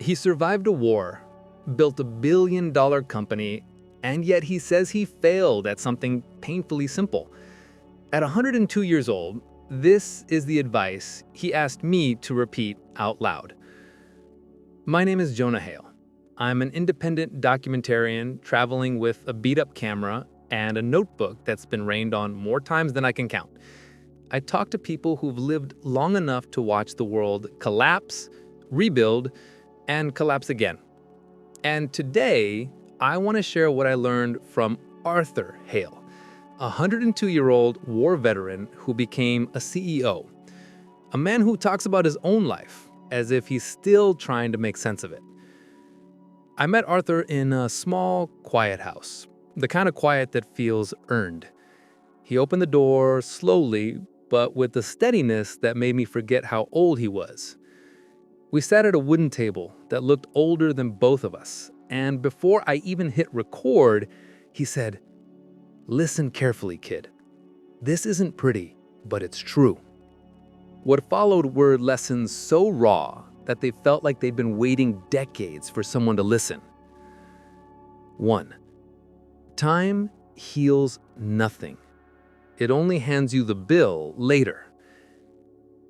He survived a war, built a billion-dollar company, and yet he says he failed at something painfully simple. At 102 years old, this is the advice he asked me to repeat out loud. My name is Jonah Hale. I'm an independent documentarian traveling with a beat-up camera and a notebook that's been rained on more times than I can count. I talk to people who've lived long enough to watch the world collapse, rebuild, and collapse again. And today, I want to share what I learned from Arthur Hale, a 102-year-old war veteran who became a CEO, a man who talks about his own life as if he's still trying to make sense of it. I met Arthur in a small, quiet house, the kind of quiet that feels earned. He opened the door slowly, but with a steadiness that made me forget how old he was. We sat at a wooden table that looked older than both of us, and before I even hit record, he said, "Listen carefully, kid. This isn't pretty, but it's true." What followed were lessons so raw that they felt like they'd been waiting decades for someone to listen. 1. Time heals nothing. It only hands you the bill later.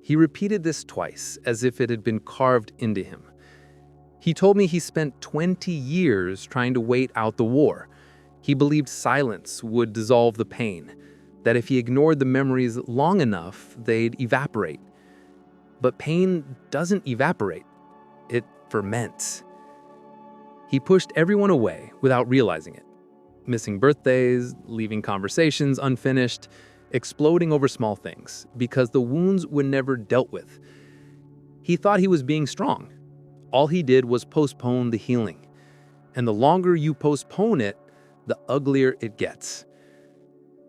He repeated this twice, as if it had been carved into him. He told me he spent 20 years trying to wait out the war. He believed silence would dissolve the pain, that if he ignored the memories long enough, they'd evaporate. But pain doesn't evaporate. It ferments. He pushed everyone away without realizing it. Missing birthdays, leaving conversations unfinished, exploding over small things, because the wounds were never dealt with. He thought he was being strong. All he did was postpone the healing. And the longer you postpone it, the uglier it gets.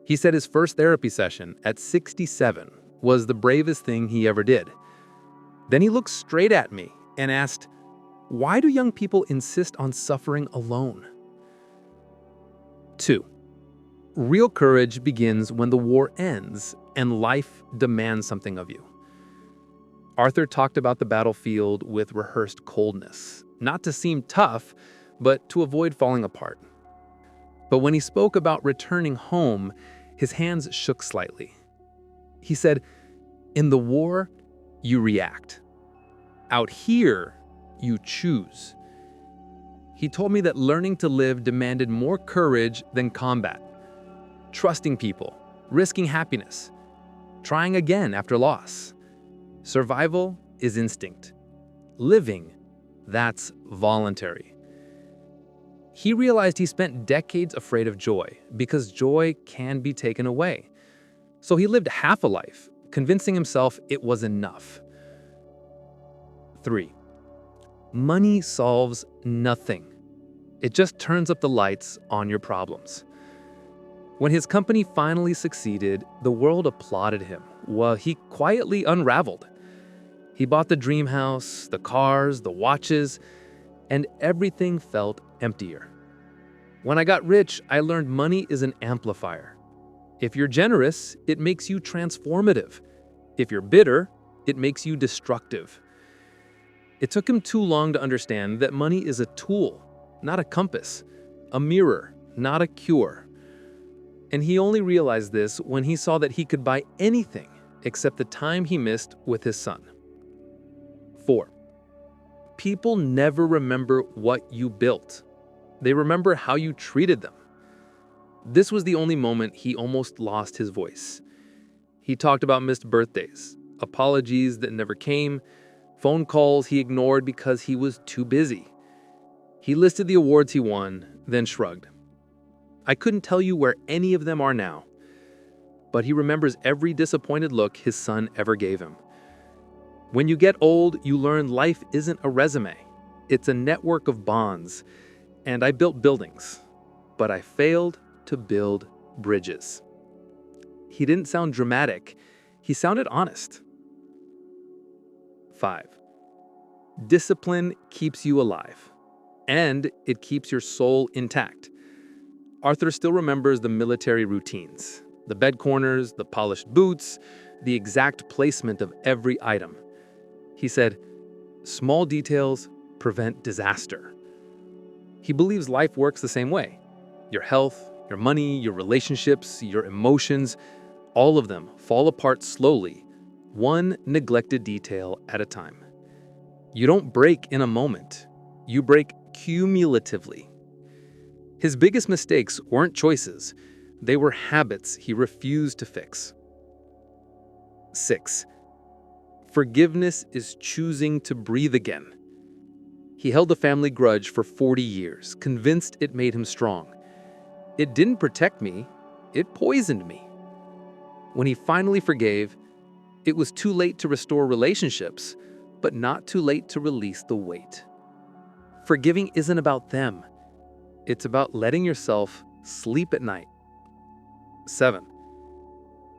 He said his first therapy session at 67 was the bravest thing he ever did. Then he looked straight at me and asked, "Why do young people insist on suffering alone?" 2. Real courage begins when the war ends and life demands something of you. Arthur talked about the battlefield with rehearsed coldness, not to seem tough, but to avoid falling apart. But when he spoke about returning home, his hands shook slightly. He said, "In the war, you react. Out here, you choose." He told me that learning to live demanded more courage than combat. Trusting people, risking happiness, trying again after loss. Survival is instinct. Living, that's voluntary. He realized he spent decades afraid of joy because joy can be taken away. So he lived half a life, convincing himself it was enough. 3. Money solves nothing. It just turns up the lights on your problems. When his company finally succeeded, the world applauded him while he quietly unraveled. He bought the dream house, the cars, the watches, and everything felt emptier. When I got rich, I learned money is an amplifier. If you're generous, it makes you transformative. If you're bitter, it makes you destructive. It took him too long to understand that money is a tool, not a compass, a mirror, not a cure. And he only realized this when he saw that he could buy anything except the time he missed with his son. 4. People never remember what you built. They remember how you treated them. This was the only moment he almost lost his voice. He talked about missed birthdays, apologies that never came, phone calls he ignored because he was too busy. He listed the awards he won, then shrugged. I couldn't tell you where any of them are now, but he remembers every disappointed look his son ever gave him. When you get old, you learn life isn't a resume. It's a network of bonds. And I built buildings, but I failed to build bridges. He didn't sound dramatic. He sounded honest. 5. Discipline keeps you alive, and it keeps your soul intact. Arthur still remembers the military routines, the bed corners, the polished boots, the exact placement of every item. He said, "Small details, prevent disaster. He believes life works the same way. Your health, your money, your relationships, your emotions, all of them fall apart slowly, one neglected detail at a time. You don't break in a moment. You break cumulatively. His biggest mistakes weren't choices. They were habits he refused to fix. 6. Forgiveness is choosing to breathe again. He held a family grudge for 40 years, convinced it made him strong. It didn't protect me, it poisoned me. When he finally forgave, it was too late to restore relationships, but not too late to release the weight. Forgiving isn't about them. It's about letting yourself sleep at night. 7.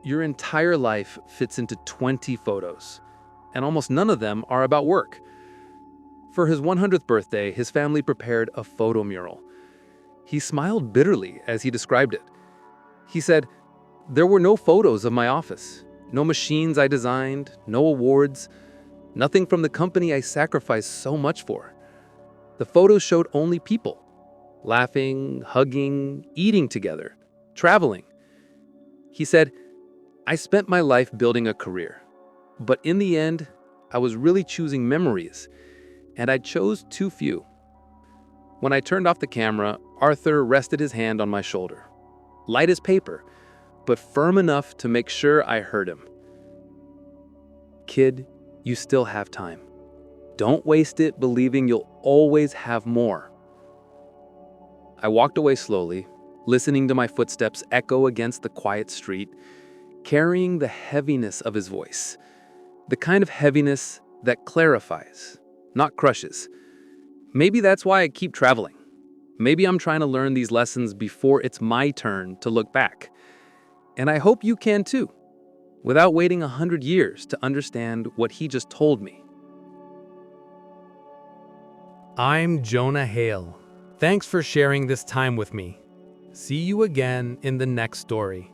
Your entire life fits into 20 photos, and almost none of them are about work. For his 100th birthday, his family prepared a photo mural. He smiled bitterly as he described it. He said, "There were no photos of my office, no machines I designed, no awards, nothing from the company I sacrificed so much for. The photos showed only people, laughing, hugging, eating together, traveling." He said, "I spent my life building a career, but in the end, I was really choosing memories, and I chose too few." When I turned off the camera, Arthur rested his hand on my shoulder, light as paper, but firm enough to make sure I heard him. "Kid, you still have time. Don't waste it believing you'll always have more." I walked away slowly, listening to my footsteps echo against the quiet street, carrying the heaviness of his voice, the kind of heaviness that clarifies, not crushes. Maybe that's why I keep traveling. Maybe I'm trying to learn these lessons before it's my turn to look back. And I hope you can too, without waiting 100 years to understand what he just told me. I'm Jonah Hale. Thanks for sharing this time with me. See you again in the next story.